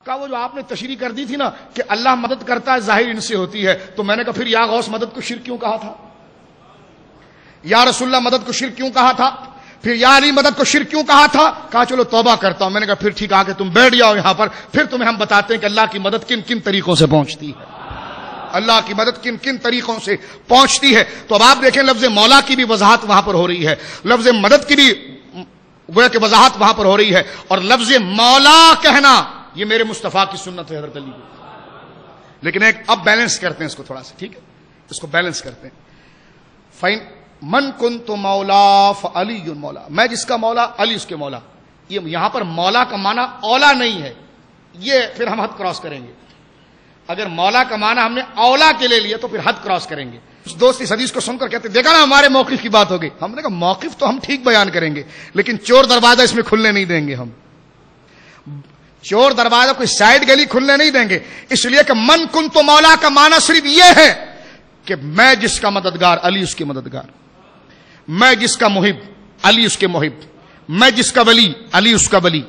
کہا وہ جو آپ نے تشریح کر دی تھی نا کہ اللہ مدد کرتا ہے ظاہر ان سے ہوتی ہے، تو میں نے کہا پھر یا غوث مدد کو شرک کیوں کہا تھا؟ یا رسول اللہ مدد کو شرک کیوں کہا تھا؟ پھر یا علی مدد کو شرک کیوں کہا تھا؟ کہا چلو توبہ کرتا ہوں۔ میں نے کہا پھر ٹھیک آ کے تم بیٹھ جاؤ یہاں پر، پھر تمہیں ہم بتاتے ہیں کہ اللہ کی مدد کن کن طریقوں سے پہنچتی ہے، اللہ کی مدد کن کن طریقوں سے پہنچتی ہے۔ تو اب آپ دیکھیں لفظ مولا کی بھی وضاحت وہاں پر ہو رہی ہے، لفظ مدد کی بھی گویا کہ وضاحت وہاں پر ہو رہی ہے، اور لفظ مولا کہنا یہ میرے مصطفیٰ کی سنت ہے حضرت علی کی۔ لیکن ایک اب بیلنس کرتے ہیں اس کو تھوڑا سا، ٹھیک ہے، اس کو بیلنس کرتے ہیں۔ فائن من کنت مولا فعلی مولا، میں جس کا مولا علی اس کے مولا۔ یہ یہاں پر مولا کا معنی اولا نہیں ہے، یہ پھر ہم حد کراس کریں گے۔ اگر مولا کا معنی ہم نے اولا کے لے لیا تو پھر حد کراس کریں گے۔ اس دوست اس حدیث کو سن کر کہتے دیکھا نا ہمارے موقف کی بات ہوگی۔ ہم نے کہا موقف تو ہم ٹھیک بیان کریں گے، لیکن چور دروازہ اس میں کھلنے نہیں دیں گے، ہم چور دروازہ کوئی سائڈ گلی کھلنے نہیں دیں گے، اس لیے کہ من کنت مولا کا معنی صرف یہ ہے کہ میں جس کا مددگار علی اس کے مددگار، میں جس کا محب علی اس کے محب، میں جس کا ولی علی اس کا ولی،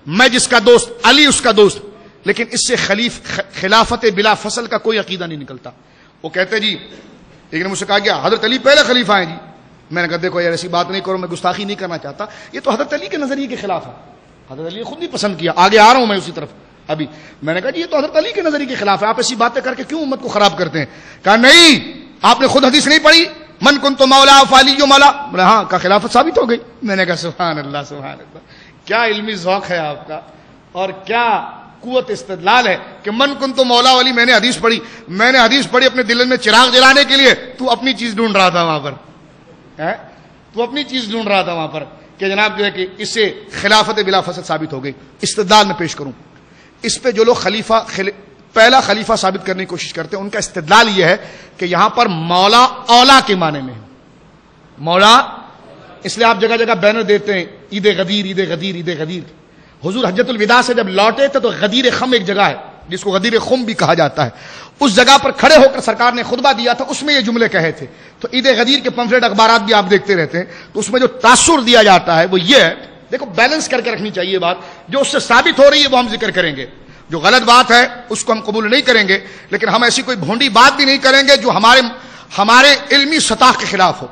میں جس کا دوست علی اس کا دوست۔ لیکن اس سے خلافت بلا فصل کا کوئی عقیدہ نہیں نکلتا۔ وہ کہتے جی ایک نے مجھ سے کہا کہ حضرت علی پہلے خلیفہ ہیں جی۔ میں نے کہا دیکھو یار ایسی بات نہیں کرو، میں گستاخی نہیں کرنا چاہتا، یہ تو حضرت علی کے نظریے کے خلاف ہے، حضرت علی نے خود نہیں پسند کیا، آگے آ رہا ہوں میں اسی طرف ابھی۔ میں نے کہا جی یہ تو حضرت علی کے نظریے کے خلاف ہے، آپ ایسی باتیں کر کے کیوں امت کو خراب کرتے ہیں؟ کہا نہیں، آپ نے خود حدیث نہیں پڑھی من کنت مولا فعلی مولا؟ بولے ہاں، کا خلافت ثابت ہو گئی۔ میں نے کہا سبحان اللہ سبحان اللہ، کیا علمی ذوق ہے آپ کا، اور کیا قوت استدلال ہے کہ من کنت مولا والی میں نے حدیث پڑھی، میں نے حدیث پڑھی اپنے دل میں چراغ جلانے کے لیے، تو اپنی چیز ڈھونڈ رہا تھا وہاں پر، تو اپنی چیز ڈھونڈ رہا تھا وہاں پر کہ جناب جو ہے کہ اس سے خلافت بلا فسد ثابت ہو گئی۔ استدلال میں پیش کروں، اس پہ جو لوگ پہلا خلیفہ ثابت کرنے کی کوشش کرتے ہیں ان کا استدلال یہ ہے کہ یہاں پر مولا اولا کے معنی میں ہے، مولا، اس لیے آپ جگہ جگہ بینر دیتے ہیں عید غدیر عید غدیر عید غدیر۔ حضور حجت الوداع سے جب لوٹے تھے تو غدیر خم ایک جگہ ہے جس کو غدیر خم بھی کہا جاتا ہے، اس جگہ پر کھڑے ہو کر سرکار نے خطبہ دیا تھا، اس میں یہ جملے کہے تھے۔ تو عید غدیر کے پمفلٹ اخبارات بھی آپ دیکھتے رہتے ہیں، تو اس میں جو تاثر دیا جاتا ہے وہ یہ ہے، دیکھو بیلنس کر کے رکھنی چاہیے بات، جو اس سے ثابت ہو رہی ہے وہ ہم ذکر کریں گے، جو غلط بات ہے اس کو ہم قبول نہیں کریں گے، لیکن ہم ایسی کوئی بھونڈی بات بھی نہیں کریں گے جو ہمارے علمی سطح کے خلاف ہو،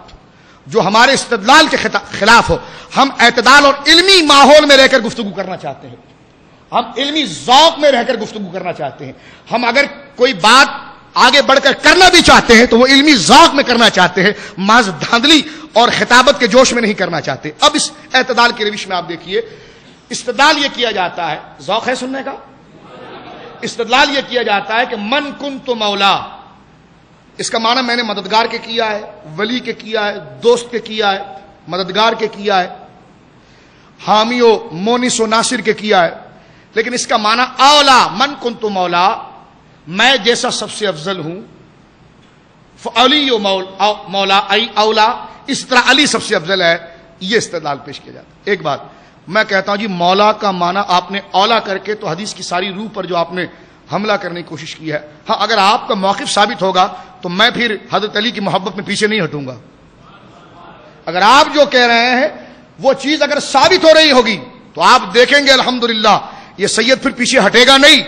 جو ہمارے استدلال کے خلاف ہو۔ ہم اعتدال اور علمی ماحول میں رہ کر گفتگو کرنا چاہتے ہیں، ہم علمی ذوق میں رہ کر گفتگو کرنا چاہتے ہیں۔ ہم اگر کوئی بات آگے بڑھ کر کرنا بھی چاہتے ہیں تو وہ علمی ذوق میں کرنا چاہتے ہیں، محض دھاندلی اور خطابت کے جوش میں نہیں کرنا چاہتے۔ اب اس اعتدال کی روش میں آپ دیکھیے، استدلال یہ کیا جاتا ہے، ذوق ہے سننے کا، استدلال یہ کیا جاتا ہے کہ من کنت مولا، اس کا معنی میں نے مددگار کے کیا ہے، ولی کے کیا ہے، دوست کے کیا ہے، مددگار کے کیا ہے، حامی و مونس و ناصر کے کیا ہے، لیکن اس کا معنی اولا، من کنت مولا، میں جیسا سب سے افضل ہوں، فعلی و مولا ای اولا، اس طرح علی سب سے افضل ہے، یہ استدلال پیش کیا جاتا ہے۔ ایک بات میں کہتا ہوں جی، مولا کا معنی آپ نے اولا کر کے تو حدیث کی ساری روح پر جو آپ نے حملہ کرنے کی کوشش کی ہے، ہاں اگر آپ کا موقف ثابت ہوگا تو میں پھر حضرت علی کی محبت میں پیچھے نہیں ہٹوں گا۔ اگر آپ جو کہہ رہے ہیں وہ چیز اگر ثابت ہو رہی ہوگی تو آپ دیکھیں گے الحمدللہ یہ سید پھر پیچھے ہٹے گا نہیں،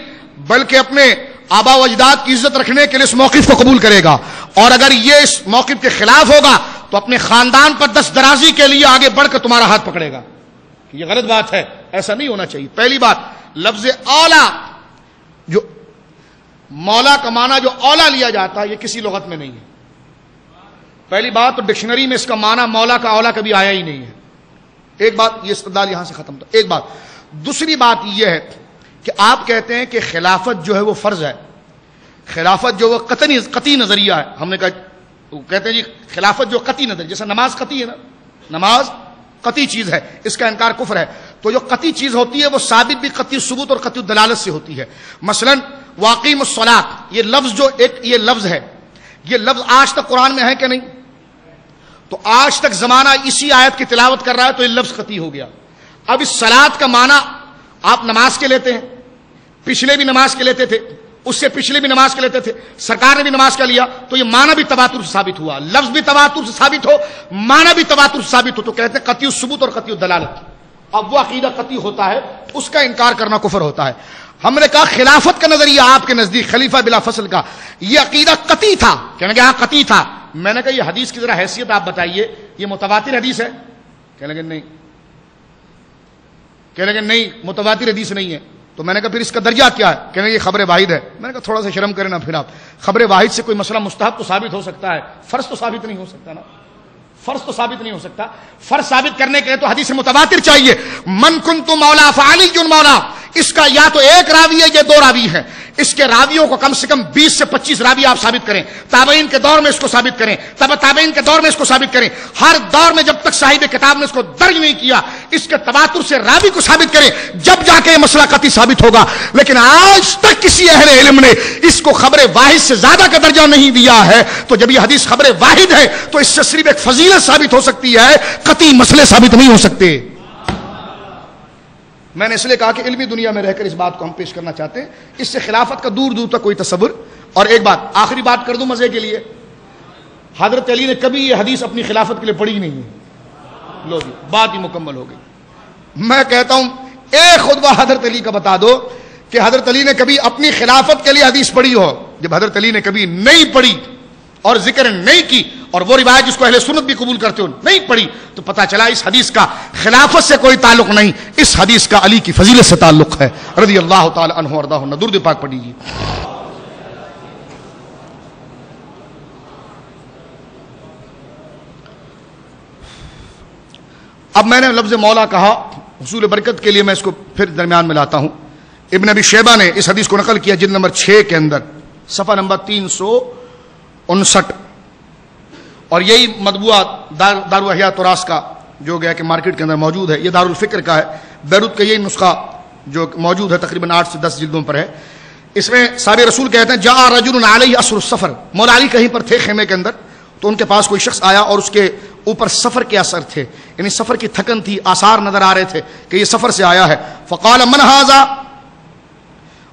بلکہ اپنے آبا و اجداد کی عزت رکھنے کے لیے اس موقف کو قبول کرے گا، اور اگر یہ اس موقف کے خلاف ہوگا تو اپنے خاندان پر دست درازی کے لیے آگے بڑھ کر تمہارا ہاتھ پکڑے گا۔ یہ غلط بات ہے، ایسا نہیں ہونا چاہیے۔ پہلی بات، لفظ اولا، جو مولا کا معنی جو اولا لیا جاتا ہے یہ کسی لغت میں نہیں ہے۔ پہلی بات تو ڈکشنری میں اس کا معنی مولا کا اولا کبھی آیا ہی نہیں ہے۔ ایک بات، یہ استدلال یہاں سے ختم تھا۔ ایک بات، دوسری بات یہ ہے کہ آپ کہتے ہیں کہ خلافت جو ہے وہ فرض ہے، خلافت جو وہ قطعی نظریہ ہے۔ ہم نے کہا، وہ کہتے ہیں جی خلافت جو قطعی نظریہ، جیسا نماز قطعی ہے نا، نماز قطعی چیز ہے، اس کا انکار کفر ہے۔ تو جو قطعی چیز ہوتی ہے وہ ثابت بھی قطعی ثبوت اور قطعی دلالت سے ہوتی ہے۔ مثلا واقیم الصلاۃ، یہ لفظ جو ایک یہ لفظ ہے، یہ لفظ آج تک قرآن میں ہے کہ نہیں؟ تو آج تک زمانہ اسی آیت کی تلاوت کر رہا ہے تو یہ لفظ قطعی ہو گیا۔ اب اس صلاۃ کا معنی آپ نماز کے لیتے ہیں، پچھلے بھی نماز کے لیتے تھے، اس سے پچھلے بھی نماز کے لیتے تھے، سرکار نے بھی نماز کا لیا، تو یہ معنی بھی تواتر سے ثابت ہوا، لفظ بھی تواتر سے ثابت ہو، معنی بھی تواتر سے ثابت ہو، تو کہتے ہیں قطعی ثبوت اور قطعی دلالت۔ اب وہ عقیدہ قطعی ہوتا ہے، اس کا انکار کرنا کفر ہوتا ہے۔ ہم نے کہا خلافت کا نظریہ آپ کے نزدیک خلیفہ بلا فصل کا یہ عقیدہ قطعی تھا؟ کہنے لگے ہاں قطعی تھا۔ میں نے کہا یہ حدیث کی ذرا حیثیت آپ بتائیے، یہ متواتر حدیث ہے؟ کہنے لگے نہیں، کہنے لگے نہیں متواتر حدیث نہیں ہے۔ تو میں نے کہا پھر اس کا درجہ کیا ہے؟ کہنے لگے یہ خبر واحد ہے۔ میں نے کہا تھوڑا سا شرم کریں نا، پھر آپ خبر واحد سے کوئی مسئلہ مستحب تو ثابت ہو سکتا ہے، فرض تو ثابت نہیں ہو سکتا نا، فرض تو ثابت نہیں ہو سکتا۔ فرض ثابت کرنے کے لیے تو حدیث متواتر چاہیے۔ من کنت مولا فعلی مولا، اس کا یا تو ایک راوی ہے یا دو راوی ہے، اس کے راویوں کو کم سے کم 20 سے 25 راوی آپ ثابت کریں، تابعین کے دور میں اس کو ثابت کریں، تابعین کے دور میں اس کو ثابت کریں، ہر دور میں جب تک صاحب کتاب نے اس کو درج نہیں کیا اس کے تواتر سے راوی کو ثابت کریں، جب جا کے یہ مسئلہ قطعی ثابت ہوگا۔ لیکن آج تک کسی اہل علم نے اس کو خبر واحد سے زیادہ کا درجہ نہیں دیا ہے، تو جب یہ حدیث خبر واحد ہے تو اس سے صرف ایک فضیلت ثابت ہو سکتی ہے، قطعی مسئلے ثابت نہیں ہو سکتے۔ میں نے اس لیے کہا کہ علمی دنیا میں رہ کر اس بات کو ہم پیش کرنا چاہتے ہیں، اس سے خلافت کا دور دور تک کوئی تصور۔ اور ایک بات آخری بات کر دوں مزے کے لیے، حضرت علی نے کبھی یہ حدیث اپنی خلافت کے لیے پڑھی نہیں ہے۔ لو جی بات ہی مکمل ہو گئی۔ میں کہتا ہوں ایک خطبہ حضرت علی کا بتا دو کہ حضرت علی نے کبھی اپنی خلافت کے لیے حدیث پڑھی ہو۔ جب حضرت علی نے کبھی نہیں پڑھی اور ذکر نہیں کی، اور وہ روایت جس کو اہل سنت بھی قبول کرتے ہو نہیں پڑھی، تو پتہ چلا اس حدیث کا خلافت سے کوئی تعلق نہیں، اس حدیث کا علی کی فضیلت سے تعلق ہے رضی اللہ تعالی عنہ وارضاہ۔ درود پاک پڑھ لیجیے۔ اب میں نے لفظ مولا کہا حصول برکت کے لیے، میں اس کو پھر درمیان میں لاتا ہوں۔ ابن ابی شیبہ نے اس حدیث کو نقل کیا جلد نمبر 6 کے اندر، صفحہ نمبر 359، اور یہی مطبوعہ دارالحیات تراث کا جو گیا کہ مارکیٹ کے اندر موجود ہے، یہ دارالفکر کا ہے، بیروت کا یہی نسخہ جو موجود ہے تقریباً 8 سے 10 جلدوں پر ہے۔ اس میں صحابہ رسول کہتے ہیں جاء رجل علیہ اثر السفر، مولا علی کہیں پر تھے خیمے کے اندر، تو ان کے پاس کوئی شخص آیا اور اس کے اوپر سفر کے اثر تھے، یعنی سفر کی تھکن تھی، آثار نظر آ رہے تھے کہ یہ سفر سے آیا ہے۔ فقال من ھذا،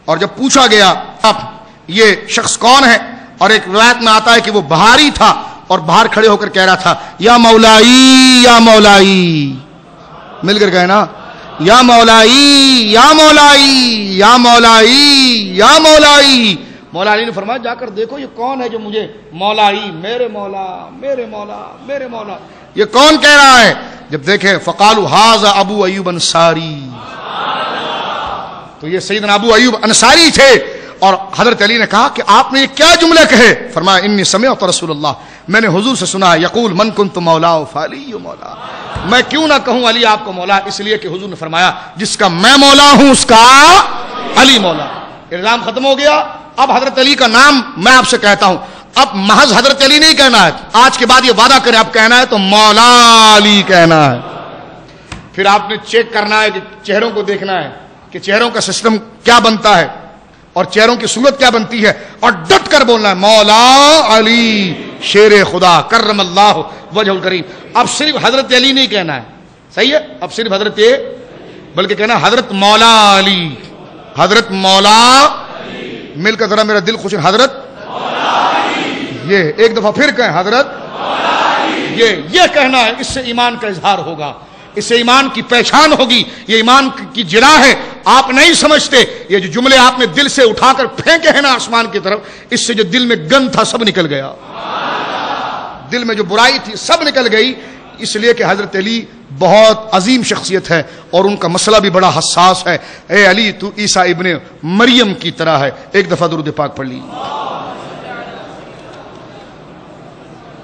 اور جب پوچھا گیا اب یہ شخص کون ہے، اور ایک روایت میں آتا ہے کہ وہ بہاری تھا اور باہر کھڑے ہو کر کہہ رہا تھا یا مولائی یا مولائی، مل کر کہنا یا مولائی یا مولائی یا مولائی یا مولائی۔ مولا علی نے فرمایا جا کر دیکھو یہ کون ہے جو مجھے مولائی، میرے مولا میرے مولا میرے مولا، یہ کون کہہ رہا ہے؟ جب دیکھے فقالوا ھذا ابو ایوب انصاری، تو یہ سیدنا ابو ایوب انصاری تھے۔ اور حضرت علی نے کہا کہ آپ نے یہ کیا جملے کہے؟ فرمایا انی سمعت رسول اللہ، میں نے حضور سے سنا ہے یقول من کنت مولا فعلی مولا، میں کیوں نہ کہوں علی آپ کو مولا، اس لیے کہ حضور نے فرمایا جس کا میں مولا ہوں اس کا علی مولا۔ الزام ختم ہو گیا۔ اب حضرت علی کا نام میں آپ سے کہتا ہوں، اب محض حضرت علی نہیں کہنا ہے، آج کے بعد یہ وعدہ کریں اب کہنا ہے تو مولا علی کہنا ہے۔ پھر آپ نے چیک کرنا ہے کہ چہروں کو دیکھنا ہے کہ چہروں کا سسٹم کیا بنتا ہے اور چہروں کی صورت کیا بنتی ہے، اور ڈٹ کر بولنا ہے مولا علی شیر خدا کرم اللہ وجہ الکریم۔ اب صرف حضرت علی نہیں کہنا ہے، صحیح ہے، اب صرف حضرت بلکہ کہنا حضرت مولا علی، حضرت مولا علی، مل کر ذرا میرا دل خوش، حضرت مولا علی، یہ ایک دفعہ پھر کہیں حضرت مولا علی، یہ کہنا ہے، اس سے ایمان کا اظہار ہوگا، اس سے ایمان کی پہچان ہوگی، یہ ایمان کی جڑا ہے۔ آپ نہیں سمجھتے یہ جو جملے آپ نے دل سے اٹھا کر پھینکے ہیں نا آسمان کی طرف، اس سے جو دل میں گند تھا سب نکل گیا، دل میں جو برائی تھی سب نکل گئی، اس لیے کہ حضرت علی بہت عظیم شخصیت ہے اور ان کا مسئلہ بھی بڑا حساس ہے۔ اے علی تو عیسیٰ ابن مریم کی طرح ہے۔ ایک دفعہ درود پاک پڑھ لیجیے۔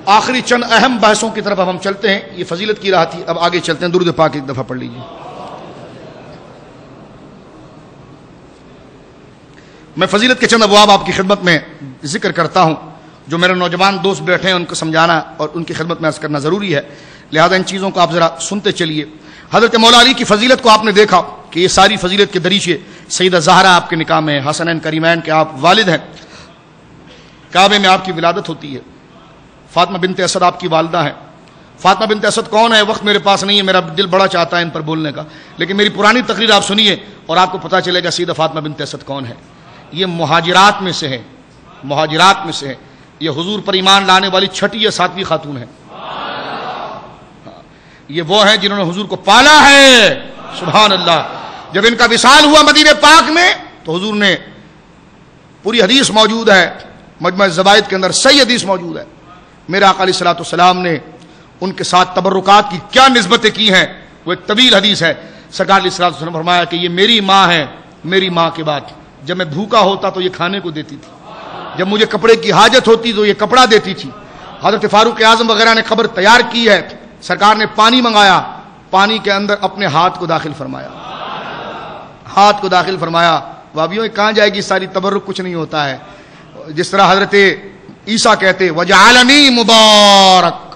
آخری چند اہم بحثوں کی طرف اب ہم چلتے ہیں، یہ فضیلت کی راہ تھی، اب آگے چلتے ہیں۔ درود پاک ایک دفعہ پڑھ لیجیے۔ میں فضیلت کے چند ابواب آپ کی خدمت میں ذکر کرتا ہوں، جو میرے نوجوان دوست بیٹھے ہیں ان کو سمجھانا اور ان کی خدمت میں عرض کرنا ضروری ہے، لہذا ان چیزوں کو آپ ذرا سنتے چلیے۔ حضرت مولا علی کی فضیلت کو آپ نے دیکھا کہ یہ ساری فضیلت کے دریچے، سیدہ زہرا آپ کے نکاح میں، حسنین کریمین کے آپ والد ہیں، کعبے میں آپ کی ولادت ہوتی ہے، فاطمہ بنت اسد آپ کی والدہ ہیں۔ فاطمہ بنت اسد کون ہے وقت میرے پاس نہیں ہے، میرا دل بڑا چاہتا ہے ان پر بولنے کا، لیکن میری پرانی تقریر آپ سنیے اور آپ کو پتہ چلے گا سیدہ فاطمہ بنت اسد کون ہے۔ یہ مہاجرات میں سے ہے، مہاجرات میں سے ہے، یہ حضور پر ایمان لانے والی چھٹی یا ساتویں خاتون ہے۔ یہ وہ ہیں جنہوں نے حضور کو پالا ہے، سبحان اللہ۔ جب ان کا وصال ہوا مدینے پاک میں تو حضور نے پوری حدیث موجود ہے مجمع الزوائد کے اندر، صحیح حدیث موجود ہے، میرے آقا علیہ الصلوۃ والسلام نے ان کے ساتھ تبرکات کی کیا نسبتیں کی ہیں، وہ ایک طویل حدیث ہے۔ سرکار علیہ الصلوۃ والسلام نے فرمایا کہ یہ میری ماں ہے، میری ماں کے بعد جب میں بھوکا ہوتا تو یہ کھانے کو دیتی تھی، جب مجھے کپڑے کی حاجت ہوتی تو یہ کپڑا دیتی تھی۔ حضرت فاروق اعظم وغیرہ نے قبر تیار کی ہے، سرکار نے پانی منگایا، پانی کے اندر اپنے ہاتھ کو داخل فرمایا، ہاتھ کو داخل فرمایا۔ بھابیوں کہاں جائے گی ساری تبرک، کچھ نہیں ہوتا ہے۔ جس طرح حضرت عیسیٰ کہتے وجعلنی مبارک،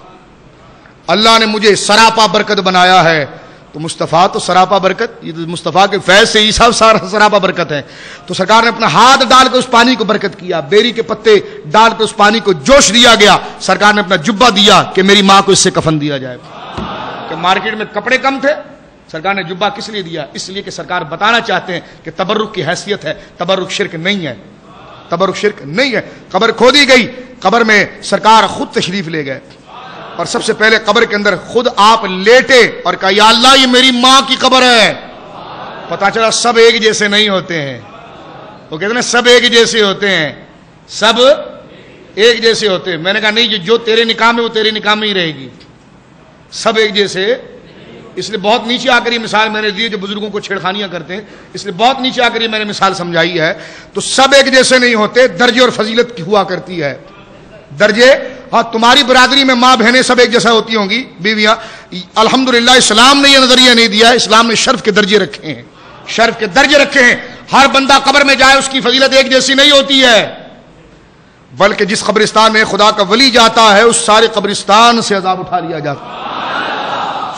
اللہ نے مجھے سراپا برکت بنایا ہے، تو مصطفیٰ تو سراپا برکت، یہ تو مصطفیٰ کے فیض سے عیسیٰ سراپا برکت ہے۔ تو سرکار نے اپنا ہاتھ ڈال کے اس پانی کو برکت کیا، بیری کے پتے ڈال کے اس پانی کو جوش دیا گیا، سرکار نے اپنا جبہ دیا کہ میری ماں کو اس سے کفن دیا جائے۔ کہ مارکیٹ میں کپڑے کم تھے، سرکار نے جبہ کس لیے دیا؟ اس لیے کہ سرکار بتانا چاہتے ہیں کہ تبرک کی حیثیت ہے، تبرک شرک نہیں ہے، تبرک شرک نہیں ہے۔ قبر کھودی گئی، قبر میں سرکار خود تشریف لے گئے اور سب سے پہلے قبر کے اندر خود آپ لیٹے اور کہا یا اللہ یہ میری ماں کی قبر ہے۔ پتا چلا سب ایک جیسے نہیں ہوتے ہیں، وہ کہتے ہیں سب ایک جیسے ہوتے ہیں، سب ایک جیسے ہوتے ہیں۔ میں نے کہا نہیں، جو تیرے نکاح میں وہ تیرے نکاح میں ہی رہے گی، سب ایک جیسے۔ اس لیے بہت نیچے آ کر یہ مثال میں نے دی، جو بزرگوں کو چھیڑخانیاں کرتے ہیں، اس لیے بہت نیچے آ کر یہ میں نے مثال سمجھائی ہے۔ تو سب ایک جیسے نہیں ہوتے، درجے اور فضیلت کی ہوا کرتی ہے، درجے۔ ہاں تمہاری برادری میں ماں بہنیں سب ایک جیسا ہوتی ہوں گی، بیویاں، الحمدللہ اسلام نے یہ نظریہ نہیں دیا، اسلام نے شرف کے درجے رکھے ہیں، شرف کے درجے رکھے ہیں۔ ہر بندہ قبر میں جائے اس کی فضیلت ایک جیسی نہیں ہوتی ہے، بلکہ جس قبرستان میں خدا کا ولی جاتا ہے اس سارے قبرستان سے عذاب اٹھا لیا جاتا ہے۔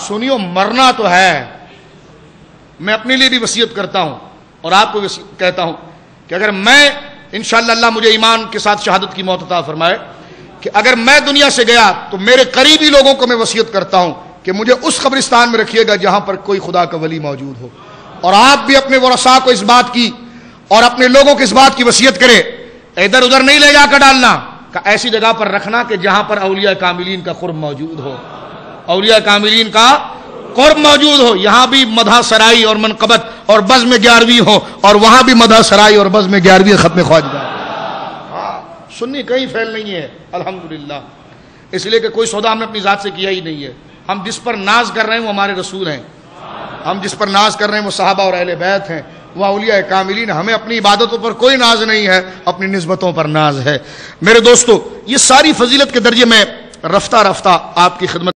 سنیو، مرنا تو ہے۔ میں اپنے لیے بھی وصیت کرتا ہوں اور آپ کو کہتا ہوں کہ اگر میں انشاءاللہ اللہ مجھے ایمان کے ساتھ شہادت کی موت عطا فرمائے کہ اگر میں دنیا سے گیا تو میرے قریبی لوگوں کو میں وصیت کرتا ہوں کہ مجھے اس قبرستان میں رکھیے گا جہاں پر کوئی خدا کا ولی موجود ہو، اور آپ بھی اپنے ورثاء کو اس بات کی اور اپنے لوگوں کو اس بات کی وصیت کرے، ادھر ادھر نہیں لے جا کر ڈالنا، کہ ایسی جگہ پر رکھنا کہ جہاں پر اولیاء کاملین کا قرب موجود ہو، اولیاء کاملین کا قرب موجود ہو، یہاں بھی مدح سرائی اور منقبت اور بزم 11ویں ہو، اور وہاں بھی مدح سرائی اور بزم 11ویں ختم خواجہ۔ سنی کہیں پھیل نہیں ہے الحمدللہ، اس لیے کہ کوئی سودا ہم نے اپنی ذات سے کیا ہی نہیں ہے۔ ہم جس پر ناز کر رہے ہیں وہ ہمارے رسول ہیں، ہم جس پر ناز کر رہے ہیں وہ صحابہ اور اہل بیت ہیں، وہ اولیاء کاملین۔ ہمیں اپنی عبادتوں پر کوئی ناز نہیں ہے، اپنی نسبتوں پر ناز ہے۔ میرے دوستو، یہ ساری فضیلت کے درجے میں رفتہ رفتہ آپ کی خدمت